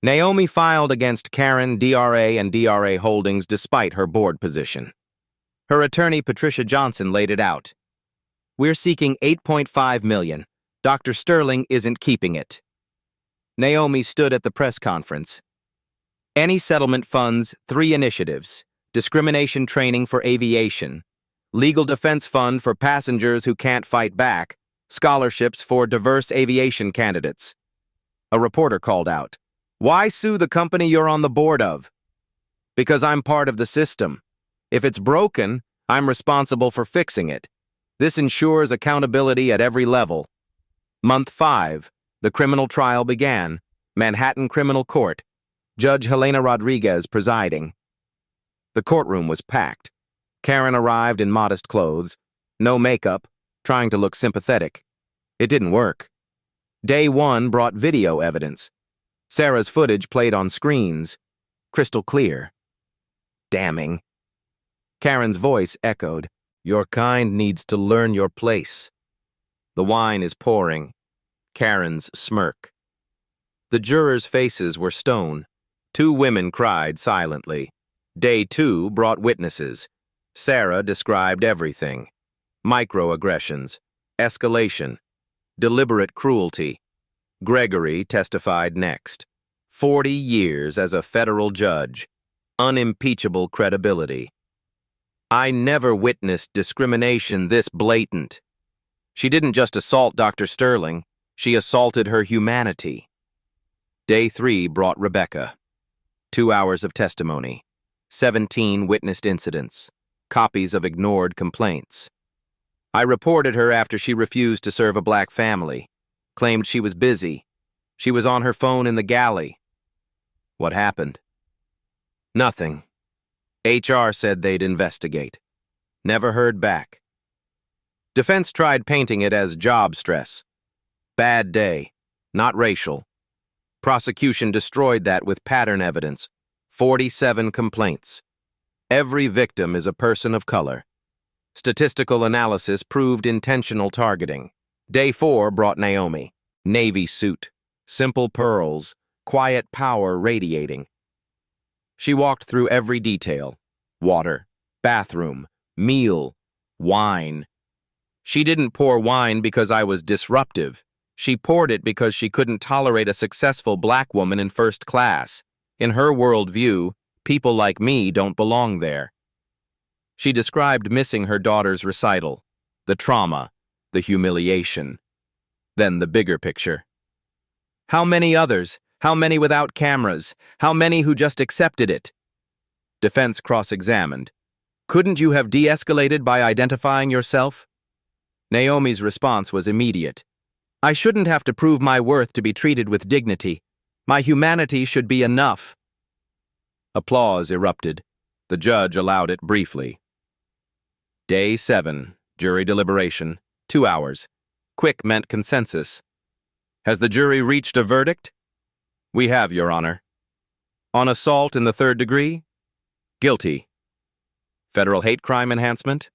Naomi filed against Karen, DRA, and DRA Holdings despite her board position. Her attorney, Patricia Johnson, laid it out. We're seeking $8.5 million. Dr. Sterling isn't keeping it. Naomi stood at the press conference. Any settlement funds 3 initiatives: discrimination training for aviation, legal defense fund for passengers who can't fight back, scholarships for diverse aviation candidates. A reporter called out, "Why sue the company you're on the board of?" "Because I'm part of the system. If it's broken, I'm responsible for fixing it. This ensures accountability at every level." Month 5, the criminal trial began. Manhattan Criminal Court. Judge Helena Rodriguez presiding. The courtroom was packed. Karen arrived in modest clothes, no makeup, trying to look sympathetic. It didn't work. Day 1 brought video evidence. Sarah's footage played on screens, crystal clear. Damning. Karen's voice echoed. Your kind needs to learn your place. The wine is pouring. Karen's smirk. The jurors' faces were stone. 2 women cried silently. Day 2 brought witnesses. Sarah described everything. Microaggressions, escalation, deliberate cruelty. Gregory testified next. 40 years as a federal judge. Unimpeachable credibility. I never witnessed discrimination this blatant. She didn't just assault Dr. Sterling, she assaulted her humanity. Day 3 brought Rebecca. 2 hours of testimony. 17 witnessed incidents. Copies of ignored complaints. I reported her after she refused to serve a black family. claimed she was busy. She was on her phone in the galley. What happened? Nothing. HR said they'd investigate. Never heard back. Defense tried painting it as job stress. Bad day, not racial. Prosecution destroyed that with pattern evidence. 47 complaints. Every victim is a person of color. Statistical analysis proved intentional targeting. Day 4 brought Naomi. Navy suit, simple pearls, quiet power radiating. She walked through every detail. Water, bathroom, meal, wine. She didn't pour wine because I was disruptive. She poured it because she couldn't tolerate a successful black woman in first class. In her worldview, people like me don't belong there. She described missing her daughter's recital, the trauma, the humiliation. Then the bigger picture. How many others? How many without cameras? How many who just accepted it? Defense cross-examined. Couldn't you have de-escalated by identifying yourself? Naomi's response was immediate. I shouldn't have to prove my worth to be treated with dignity. My humanity should be enough. Applause erupted. The judge allowed it briefly. Day 7, jury deliberation, 2 hours. Quick meant consensus. Has the jury reached a verdict? We have, Your Honor. On assault in the 3rd degree? Guilty. Federal hate crime enhancement?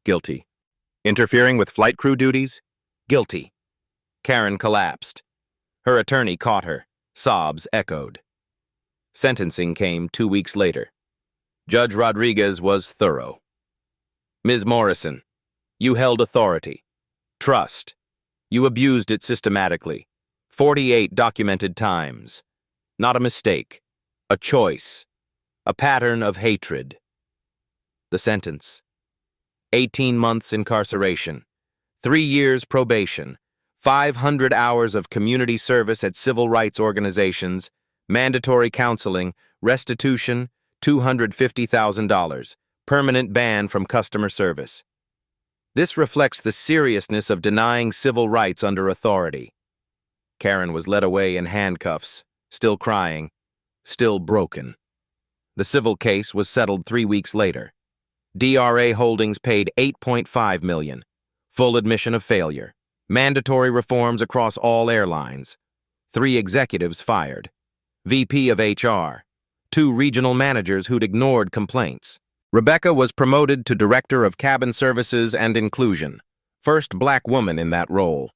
Guilty. Interfering with flight crew duties? Guilty. Karen collapsed. Her attorney caught her. Sobs echoed. Sentencing came 2 weeks later. Judge Rodriguez was thorough. Ms. Morrison, you held authority. Trust. You abused it systematically. 48 documented times. Not a mistake. A choice. A pattern of hatred. The sentence. 18 months incarceration. 3 years probation. 500 hours of community service at civil rights organizations. Mandatory counseling. Restitution. $250,000. Permanent ban from customer service. This reflects the seriousness of denying civil rights under authority. Karen was led away in handcuffs, still crying, still broken. The civil case was settled 3 weeks later. DRA Holdings paid $8.5 million. Full admission of failure. Mandatory reforms across all airlines. 3 executives fired. VP of HR. 2 regional managers who'd ignored complaints. Rebecca was promoted to Director of Cabin Services and Inclusion, first black woman in that role.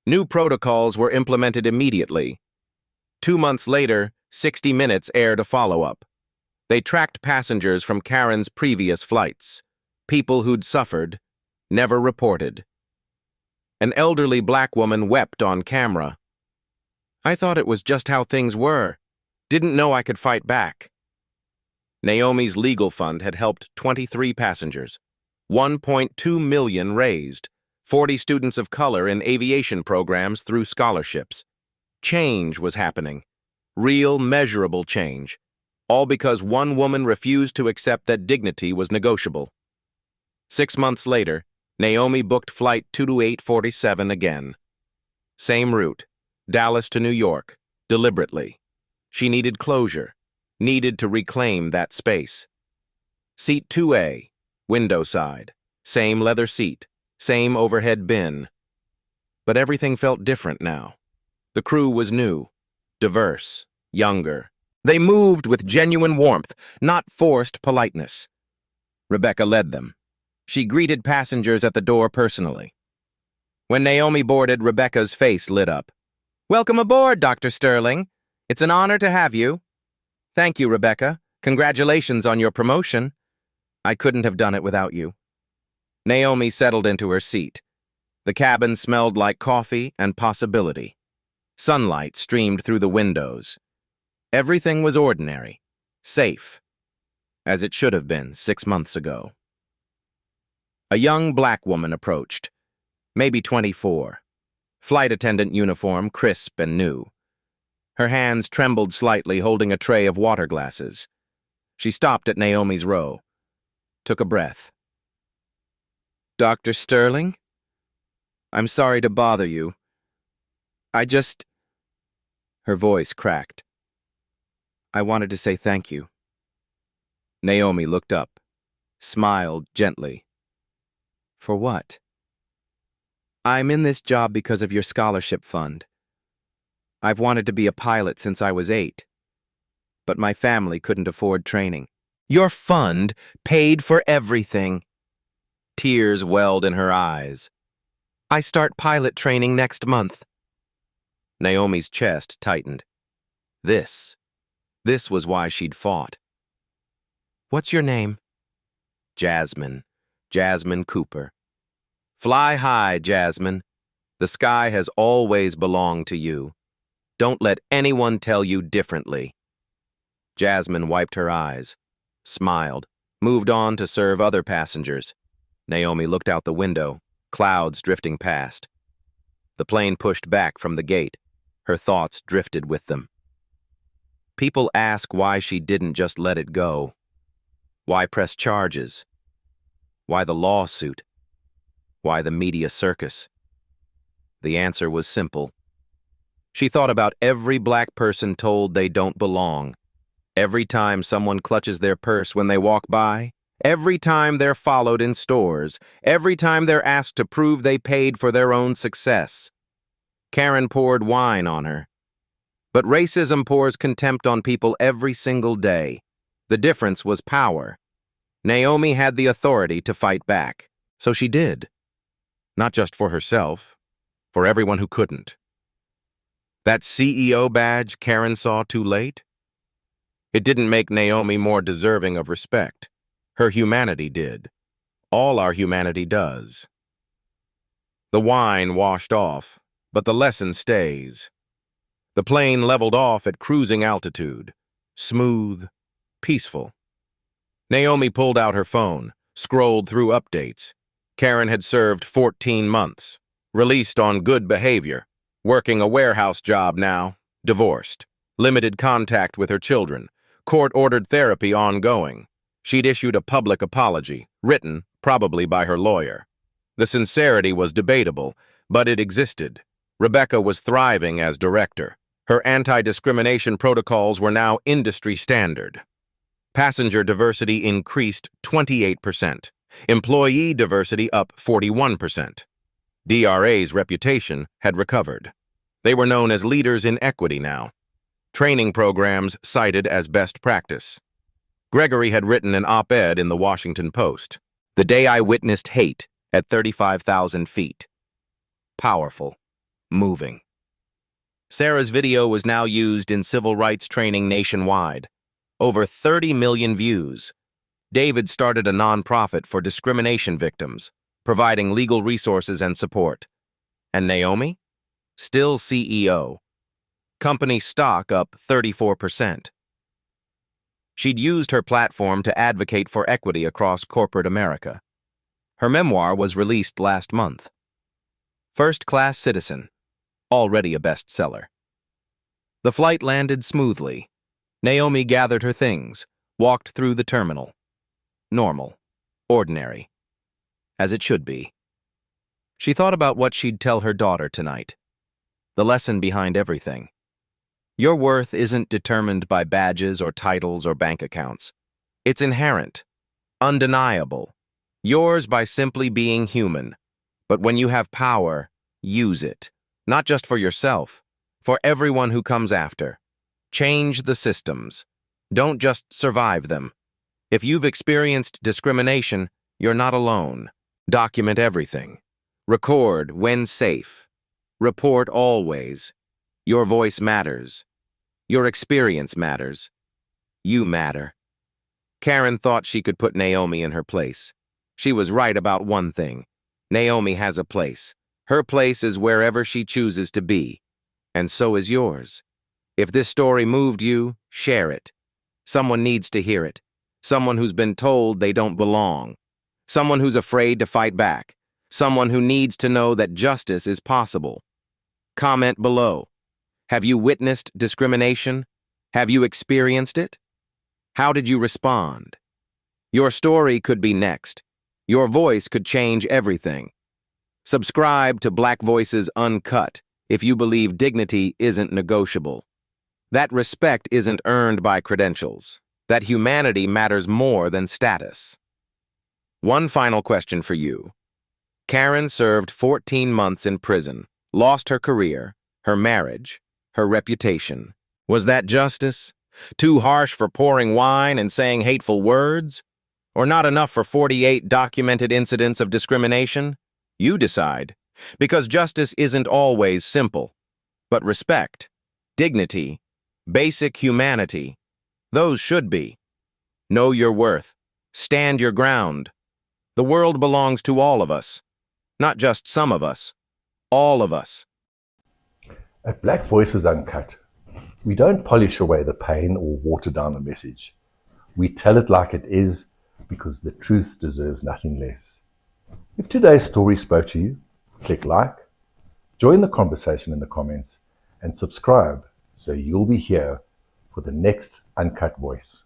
New protocols were implemented immediately. 2 months later, 60 Minutes aired a follow-up. They tracked passengers from Karen's previous flights, people who'd suffered, never reported. An elderly black woman wept on camera. I thought it was just how things were. Didn't know I could fight back. Naomi's legal fund had helped 23 passengers. $1.2 million raised. 40 students of color in aviation programs through scholarships. Change was happening. Real, measurable change. All because one woman refused to accept that dignity was negotiable. 6 months later, Naomi booked Flight 22847 again. Same route, Dallas to New York, deliberately. She needed closure. Needed to reclaim that space. Seat 2A, window side, same leather seat, same overhead bin. But everything felt different now. The crew was new, diverse, younger. They moved with genuine warmth, not forced politeness. Rebecca led them. She greeted passengers at the door personally. When Naomi boarded, Rebecca's face lit up. Welcome aboard, Dr. Sterling. It's an honor to have you. Thank you, Rebecca. Congratulations on your promotion. I couldn't have done it without you. Naomi settled into her seat. The cabin smelled like coffee and possibility. Sunlight streamed through the windows. Everything was ordinary, safe, as it should have been 6 months ago. A young black woman approached, maybe 24. Flight attendant uniform, crisp and new. Her hands trembled slightly, holding a tray of water glasses. She stopped at Naomi's row, took a breath. Dr. Sterling? I'm sorry to bother you. I just... Her voice cracked. I wanted to say thank you. Naomi looked up, smiled gently. For what? I'm in this job because of your scholarship fund. I've wanted to be a pilot since I was 8, but my family couldn't afford training. Your fund paid for everything. Tears welled in her eyes. I start pilot training next month. Naomi's chest tightened. This was why she'd fought. What's your name? Jasmine. Jasmine Cooper. Fly high, Jasmine. The sky has always belonged to you. Don't let anyone tell you differently. Jasmine wiped her eyes, smiled, moved on to serve other passengers. Naomi looked out the window, clouds drifting past. The plane pushed back from the gate. Her thoughts drifted with them. People ask why she didn't just let it go. Why press charges? Why the lawsuit? Why the media circus? The answer was simple. She thought about every black person told they don't belong. Every time someone clutches their purse when they walk by, every time they're followed in stores, every time they're asked to prove they paid for their own success. Karen poured wine on her. But racism pours contempt on people every single day. The difference was power. Naomi had the authority to fight back. So she did. Not just for herself, for everyone who couldn't. That CEO badge Karen saw too late? It didn't make Naomi more deserving of respect. Her humanity did. All our humanity does. The wine washed off, but the lesson stays. The plane leveled off at cruising altitude. Smooth, peaceful. Naomi pulled out her phone, scrolled through updates. Karen had served 14 months, released on good behavior, working a warehouse job now, divorced, limited contact with her children, court-ordered therapy ongoing. She'd issued a public apology, written, probably by her lawyer. The sincerity was debatable, but it existed. Rebecca was thriving as director. Her anti-discrimination protocols were now industry standard. Passenger diversity increased 28%. Employee diversity up 41%. DRA's reputation had recovered. They were known as leaders in equity now. Training programs cited as best practice. Gregory had written an op-ed in the Washington Post. The day I witnessed hate at 35,000 feet. Powerful. Moving. Sarah's video was now used in civil rights training nationwide. Over 30 million views. David started a nonprofit for discrimination victims, providing legal resources and support. And Naomi? Still CEO. Company stock up 34%. She'd used her platform to advocate for equity across corporate America. Her memoir was released last month. First Class Citizen, already a bestseller. The flight landed smoothly. Naomi gathered her things, walked through the terminal. Normal. Ordinary. As it should be. She thought about what she'd tell her daughter tonight. The lesson behind everything. Your worth isn't determined by badges or titles or bank accounts. It's inherent, undeniable, yours by simply being human. But when you have power, use it. Not just for yourself, for everyone who comes after. Change the systems. Don't just survive them. If you've experienced discrimination, you're not alone. Document everything. Record when safe. Report always. Your voice matters. Your experience matters. You matter. Karen thought she could put Naomi in her place. She was right about one thing. Naomi has a place. Her place is wherever she chooses to be. And so is yours. If this story moved you, share it. Someone needs to hear it. Someone who's been told they don't belong. Someone who's afraid to fight back. Someone who needs to know that justice is possible. Comment below. Have you witnessed discrimination? Have you experienced it? How did you respond? Your story could be next. Your voice could change everything. Subscribe to Black Voices Uncut if you believe dignity isn't negotiable, that respect isn't earned by credentials, that humanity matters more than status. One final question for you. Karen served 14 months in prison, lost her career, her marriage, her reputation. Was that justice? Too harsh for pouring wine and saying hateful words? Or not enough for 48 documented incidents of discrimination? You decide. Because justice isn't always simple. But respect, dignity, basic humanity, those should be. Know your worth. Stand your ground. The world belongs to all of us. Not just some of us. All of us. At Black Voices Uncut, we don't polish away the pain or water down the message. We tell it like it is because the truth deserves nothing less. If today's story spoke to you, click like, join the conversation in the comments, and subscribe so you'll be here for the next Uncut Voice.